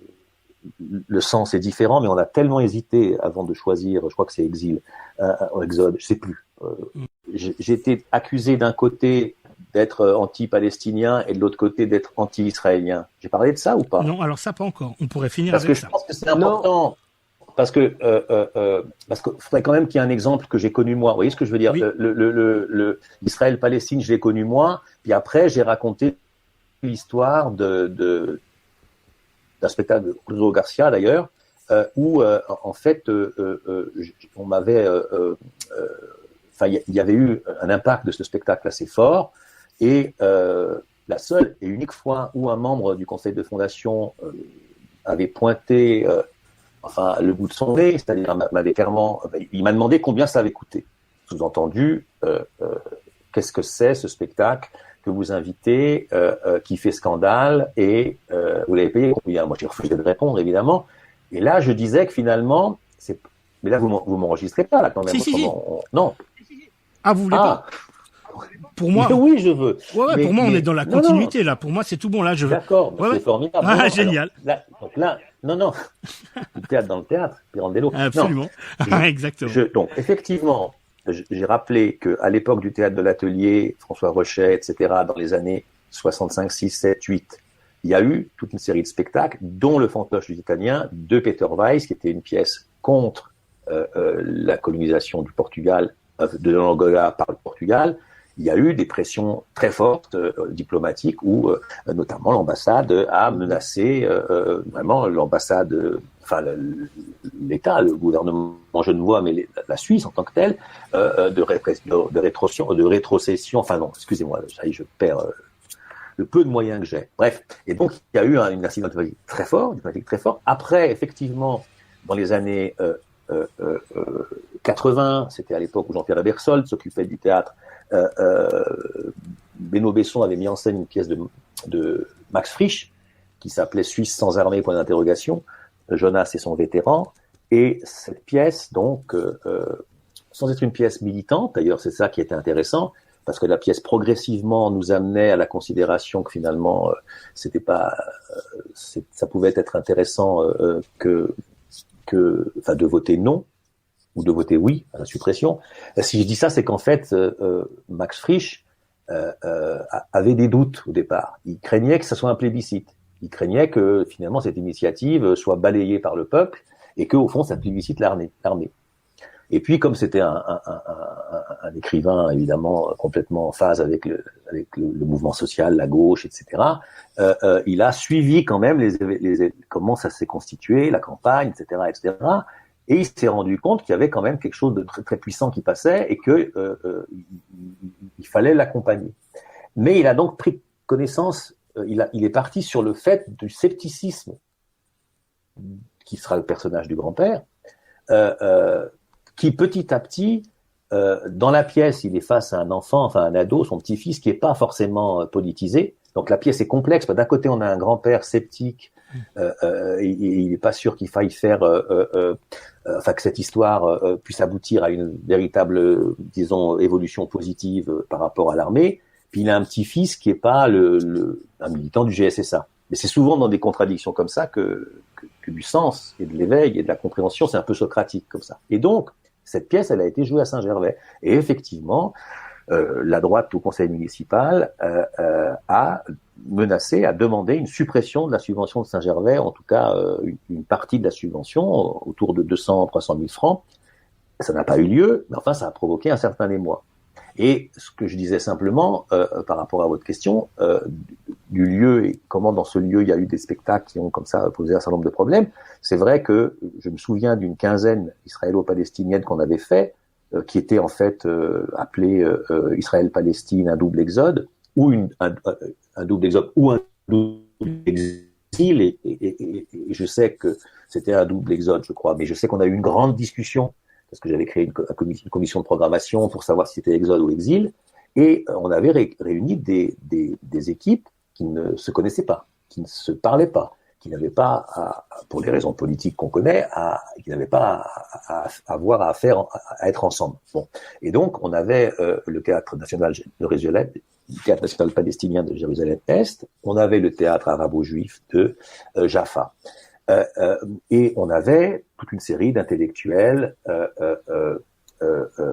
le sens est différent, mais on a tellement hésité avant de choisir, je crois que c'est exil, exode, je sais plus. J'ai été accusé d'un côté d'être anti-palestinien et de l'autre côté d'être anti-israélien. J'ai parlé de ça ou pas? Non, alors ça pas encore. On pourrait finir parce avec ça. ça. Parce que je pense que c'est important. parce qu'il faudrait quand même qu'il y ait un exemple que j'ai connu moi. Vous voyez ce que je veux dire? Oui. Le Israël-Palestine, je l'ai connu moi. Puis après, j'ai raconté l'histoire d'un spectacle de Julio Garcia d'ailleurs, où en fait, on m'avait, il y avait eu un impact de ce spectacle assez fort, et la seule et unique fois où un membre du conseil de fondation avait pointé le bout de son nez, c'est-à-dire m'avait clairement, il m'a demandé combien ça avait coûté. Sous-entendu, qu'est-ce que c'est ce spectacle que vous invitez, qui fait scandale, et vous l'avez payé combien? Moi, j'ai refusé de répondre, évidemment. Et là, je disais que finalement, mais là, vous m'enregistrez pas, là, quand même. Si. Non. Ah, vous voulez pas? Pour moi. Mais oui, je veux. Ouais, pour moi, on est dans la continuité, là. Pour moi, c'est tout bon, là, je veux. D'accord, c'est formidable. Ah, génial. Donc là, non. Le théâtre dans le théâtre, Pirandello. Absolument. Exactement. Donc, effectivement, j'ai rappelé qu'à l'époque du théâtre de l'Atelier, François Rochet, etc., dans les années 65, 6, 7, 8, il y a eu toute une série de spectacles, dont Le Fantoche du Italien, de Peter Weiss, qui était une pièce contre la colonisation du Portugal, de l'Angola par le Portugal. Il y a eu des pressions très fortes diplomatiques où notamment l'ambassade a menacé vraiment l'État, le gouvernement genevois, mais la Suisse en tant que telle, de rétrocession. Enfin non, excusez-moi, je perds le peu de moyens que j'ai. Bref, et donc il y a eu une incident diplomatique très fort. Après, effectivement, dans les années 80, c'était à l'époque où Jean-Pierre Bersoldt s'occupait du théâtre. Benoît Besson avait mis en scène une pièce de Max Frisch qui s'appelait Suisse sans armée, point d'interrogation, Jonas et son vétéran. Et cette pièce, donc, sans être une pièce militante, d'ailleurs c'est ça qui était intéressant, parce que la pièce progressivement nous amenait à la considération que finalement ça pouvait être intéressant de voter non ou de voter oui à la suppression. Si je dis ça, c'est qu'en fait, Max Frisch avait des doutes au départ. Il craignait que ça soit un plébiscite. Il craignait que finalement cette initiative soit balayée par le peuple et que au fond ça plébiscite l'armée. Et puis comme c'était un écrivain évidemment complètement en phase avec le mouvement social, la gauche, etc., il a suivi quand même comment ça s'est constitué, la campagne, etc., etc. Et il s'est rendu compte qu'il y avait quand même quelque chose de très, très puissant qui passait et que il fallait l'accompagner. Mais il a donc pris connaissance, il est parti sur le fait du scepticisme, qui sera le personnage du grand-père, qui petit à petit, dans la pièce, il est face à un enfant, enfin un ado, son petit-fils, qui est pas forcément politisé. Donc la pièce est complexe. D'un côté, on a un grand-père sceptique, il n'est pas sûr qu'il faille faire, que cette histoire puisse aboutir à une véritable, disons, évolution positive par rapport à l'armée. Puis il a un petit-fils qui est pas un militant du GSSA. Mais c'est souvent dans des contradictions comme ça que du sens et de l'éveil et de la compréhension, c'est un peu socratique comme ça. Et donc, cette pièce, elle a été jouée à Saint-Gervais. Et effectivement, la droite au conseil municipal a menacé, a demandé une suppression de la subvention de Saint-Gervais, en tout cas une partie de la subvention, autour de 200-300 000 francs. Ça n'a pas eu lieu, mais enfin, ça a provoqué un certain émoi. Et ce que je disais simplement, par rapport à votre question, du lieu et comment dans ce lieu il y a eu des spectacles qui ont comme ça posé un certain nombre de problèmes, c'est vrai que je me souviens d'une quinzaine israélo-palestinienne qu'on avait fait, qui était en fait appelée Israël-Palestine, un double exode, ou un double exode ou un double exil, et je sais que c'était un double exode, je crois, mais je sais qu'on a eu une grande discussion parce que j'avais créé une commission de programmation pour savoir si c'était exode ou exil, et on avait réuni des équipes qui ne se connaissaient pas, qui ne se parlaient pas, qui n'avaient pas, pour les raisons politiques qu'on connaît, qui n'avaient pas à avoir à faire, à être ensemble. Bon, et donc on avait le théâtre national de Jérusalem, le théâtre national palestinien de Jérusalem-Est, on avait le théâtre arabo-juif de Jaffa. Et on avait toute une série d'intellectuels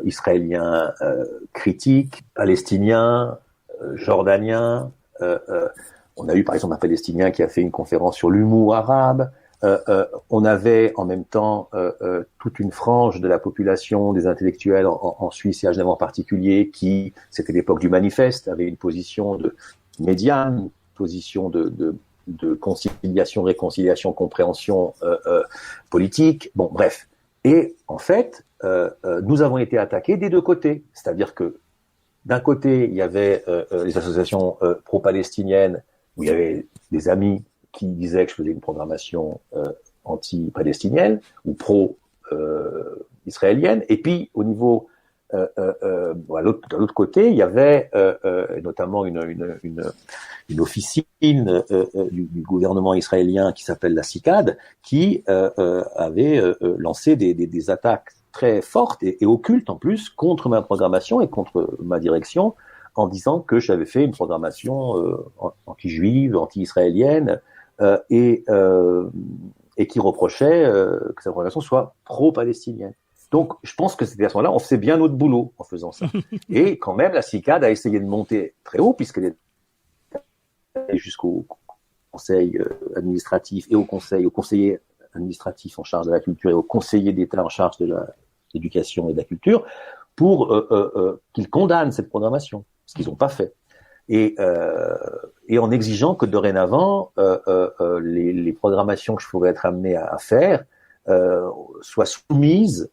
israéliens critiques, palestiniens, jordaniens. On a eu par exemple un Palestinien qui a fait une conférence sur l'humour arabe. On avait en même temps toute une frange de la population, des intellectuels en Suisse et à Genève en particulier, qui, c'était l'époque du manifeste, avait une position de médiane, une position de conciliation, réconciliation, compréhension politique. Bon, bref. Et en fait, nous avons été attaqués des deux côtés. C'est-à-dire que d'un côté, il y avait les associations pro-palestiniennes, où il y avait des amis qui disaient que je faisais une programmation anti-palestinienne ou pro-israélienne. Et puis, au niveau de l'autre côté, il y avait notamment une officine du gouvernement israélien qui s'appelle la CICAD, qui avait lancé des attaques très fortes et occultes en plus contre ma programmation et contre ma direction, en disant que j'avais fait une programmation anti-juive, anti-israélienne, et qui reprochait que sa programmation soit pro-palestinienne. Donc, je pense que c'était à ce moment-là, on faisait bien notre boulot en faisant ça. Et quand même, la CICAD a essayé de monter très haut, puisqu'elle est allée jusqu'au conseil administratif et au conseiller administratif en charge de la culture et au conseiller d'État en charge de l'éducation et de la culture, pour qu'ils condamnent cette programmation, ce qu'ils n'ont pas fait. Et en exigeant que dorénavant, les programmations que je pourrais être amené à faire soient soumises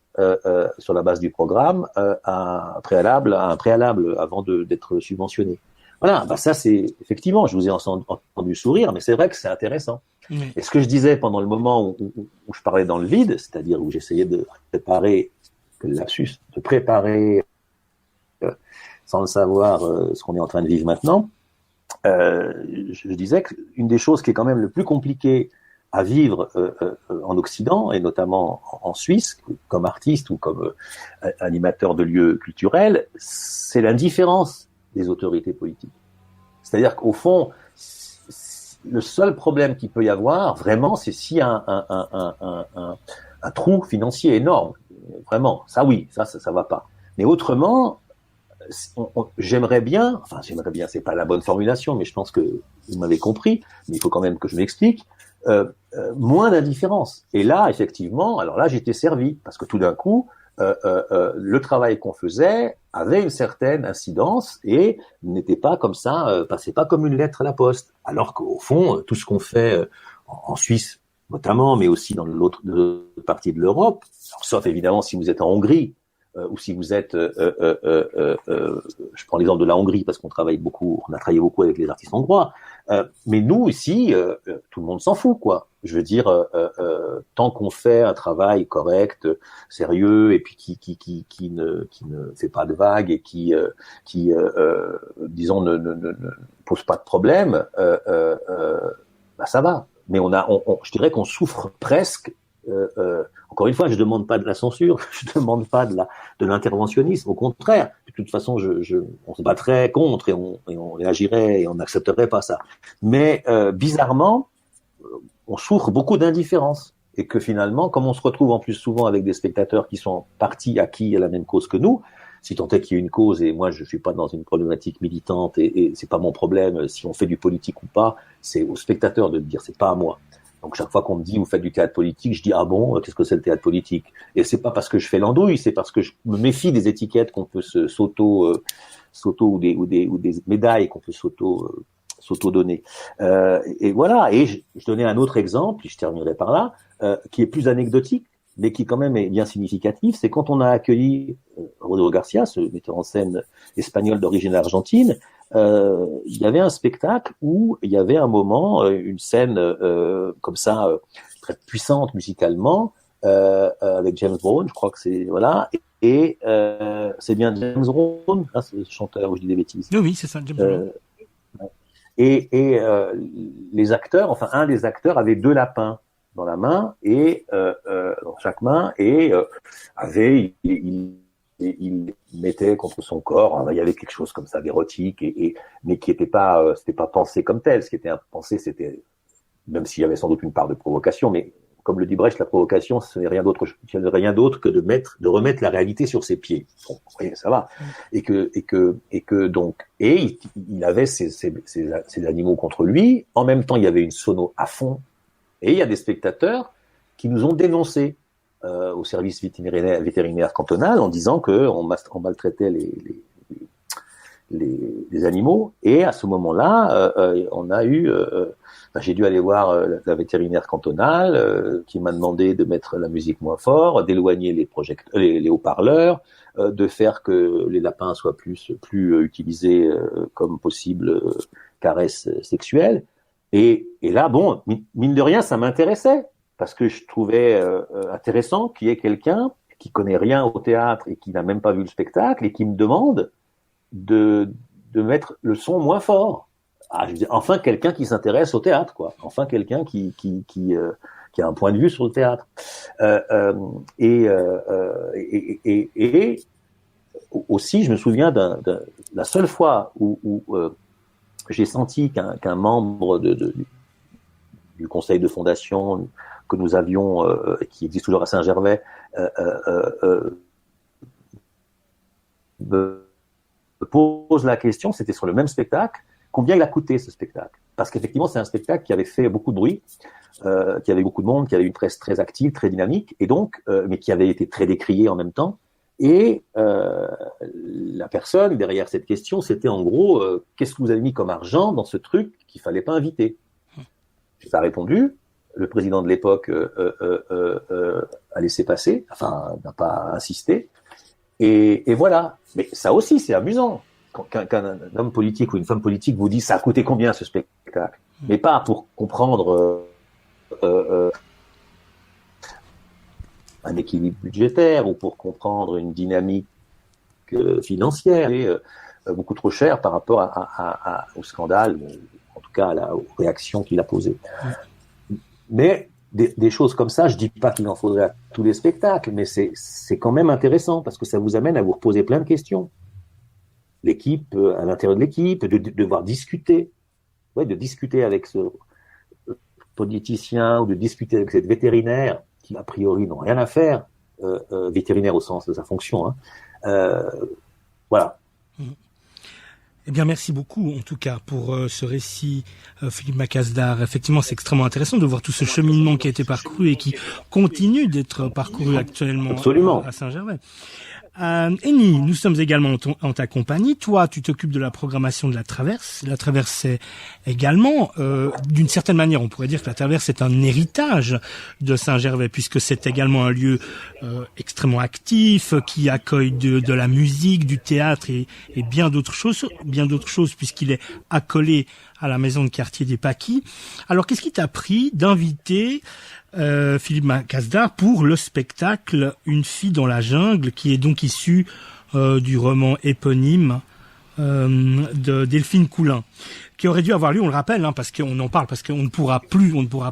sur la base du programme à un préalable avant d'être subventionné. Voilà, bah ça c'est effectivement, je vous ai entendu sourire, mais c'est vrai que c'est intéressant. Et ce que je disais pendant le moment où je parlais dans le vide, c'est-à-dire où j'essayais de préparer, sans le savoir, ce qu'on est en train de vivre maintenant, je disais qu'une des choses qui est quand même le plus compliqué à vivre en Occident, et notamment en Suisse, comme artiste ou comme animateur de lieux culturels, c'est l'indifférence des autorités politiques. C'est-à-dire qu'au fond, le seul problème qu'il peut y avoir, vraiment, c'est s'il y a un trou financier énorme. Vraiment, ça oui, ça va pas. Mais autrement, j'aimerais bien, c'est pas la bonne formulation, mais je pense que vous m'avez compris, mais il faut quand même que je m'explique, moins d'indifférence. Et là, effectivement, alors là, j'étais servi, parce que tout d'un coup, le travail qu'on faisait avait une certaine incidence et n'était pas comme ça, passait pas comme une lettre à la poste. Alors qu'au fond, tout ce qu'on fait en Suisse, notamment, mais aussi dans l'autre partie de l'Europe, sauf évidemment si vous êtes en Hongrie, ou si vous êtes, je prends l'exemple de la Hongrie parce on a travaillé beaucoup avec les artistes hongrois, mais nous ici, tout le monde s'en fout, quoi. Je veux dire, tant qu'on fait un travail correct, sérieux, et puis qui ne fait pas de vagues et qui disons ne pose pas de problème, bah ça va. Mais je dirais qu'on souffre presque. Encore une fois, je demande pas de la censure, je demande pas de l'interventionnisme. Au contraire, de toute façon, on se battrait contre et on réagirait et on n'accepterait pas ça. Mais bizarrement, on souffre beaucoup d'indifférence et que finalement, comme on se retrouve en plus souvent avec des spectateurs qui sont partis acquis à la même cause que nous, si tant est qu'il y ait une cause, et moi je suis pas dans une problématique militante et c'est pas mon problème si on fait du politique ou pas, c'est au spectateur de le dire, c'est pas à moi. Donc chaque fois qu'on me dit vous faites du théâtre politique, je dis ah bon, qu'est-ce que c'est le théâtre politique? Et c'est pas parce que je fais l'andouille, c'est parce que je me méfie des étiquettes qu'on peut s'auto ou des médailles qu'on peut s'auto-donner. Et voilà, et je donnais un autre exemple, puis je terminerai par là, qui est plus anecdotique, mais qui quand même est bien significatif, c'est quand on a accueilli Rodrigo Garcia, ce metteur en scène espagnol d'origine argentine, il y avait un spectacle où il y avait un moment, une scène comme ça, très puissante musicalement, avec James Brown, je crois que c'est, voilà, et c'est bien James Brown, hein, c'est le chanteur, où je dis des bêtises. Oui, c'est ça, James Brown. Et les acteurs, enfin un des acteurs avait 2 lapins dans la main et dans chaque main et il mettait contre son corps, il y avait quelque chose comme ça d'érotique mais qui était pas c'était pas pensé comme tel. Ce qui était pensé, c'était, même s'il y avait sans doute une part de provocation, mais comme le dit Brecht, la provocation, ce n'est rien d'autre que de remettre la réalité sur ses pieds. Bon, oui, ça va. Et que donc, il avait ces animaux contre lui. En même temps, il y avait une sono à fond. Et il y a des spectateurs qui nous ont dénoncés au service vétérinaire cantonal en disant qu'on maltraitait les animaux. Et à ce moment-là, on a eu... j'ai dû aller voir la vétérinaire cantonale qui m'a demandé de mettre la musique moins fort, d'éloigner les haut-parleurs, de faire que les lapins soient plus utilisés comme possible caresse sexuelle. Et là, bon, mine de rien, ça m'intéressait parce que je trouvais intéressant qu'il y ait quelqu'un qui connaît rien au théâtre et qui n'a même pas vu le spectacle et qui me demande de mettre le son moins fort. Je dis, enfin quelqu'un qui s'intéresse au théâtre, quoi. Enfin quelqu'un qui a un point de vue sur le théâtre. Et aussi, je me souviens la seule fois où j'ai senti qu'un membre du conseil de fondation que nous avions, qui existe toujours à Saint-Gervais, me pose la question, c'était sur le même spectacle, combien il a coûté ce spectacle? Parce qu'effectivement, c'est un spectacle qui avait fait beaucoup de bruit, qui avait beaucoup de monde, qui avait une presse très active, très dynamique, et donc, mais qui avait été très décrié en même temps. Et la personne derrière cette question, c'était en gros, qu'est-ce que vous avez mis comme argent dans ce truc qu'il fallait pas inviter? Ça a répondu. Le président de l'époque a laissé passer, enfin n'a pas insisté. Et voilà. Mais ça aussi, c'est amusant. Qu'un homme politique ou une femme politique vous dit ça a coûté combien ce spectacle, mais pas pour comprendre un équilibre budgétaire ou pour comprendre une dynamique financière, et beaucoup trop cher par rapport au scandale, en tout cas aux réactions qu'il a posées. Mais des choses comme ça, je dis pas qu'il en faudrait à tous les spectacles, mais c'est quand même intéressant parce que ça vous amène à vous reposer plein de questions. L'équipe, à l'intérieur de l'équipe, de devoir discuter, de discuter avec ce politicien ou de discuter avec cette vétérinaire qui a priori n'ont rien à faire, vétérinaire au sens de sa fonction. Voilà. Eh bien, merci beaucoup, en tout cas, pour ce récit, Philippe Macasdar. Effectivement, c'est extrêmement intéressant de voir tout ce cheminement qui a été parcouru et qui continue d'être parcouru actuellement. Absolument. À Saint-Gervais. Henny, nous sommes également en ta compagnie. Toi, tu t'occupes de la programmation de la Traverse. La Traverse, c'est également, d'une certaine manière, on pourrait dire que la Traverse est un héritage de Saint-Gervais, puisque c'est également un lieu extrêmement actif, qui accueille de la musique, du théâtre et bien d'autres choses, puisqu'il est accolé à la maison de quartier des Paquis. Alors, qu'est-ce qui t'a pris d'inviter Philippe Macasdar pour le spectacle Une fille dans la jungle, qui est donc issu du roman éponyme de Delphine Coulin, qui aurait dû avoir lieu, on le rappelle, parce qu'on en parle, parce qu'on ne pourra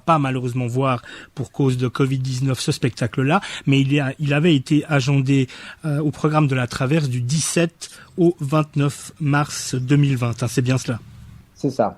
pas malheureusement voir pour cause de Covid-19 ce spectacle-là, mais il avait été agendé au programme de la Traverse du 17 au 29 mars 2020. C'est bien cela? C'est ça.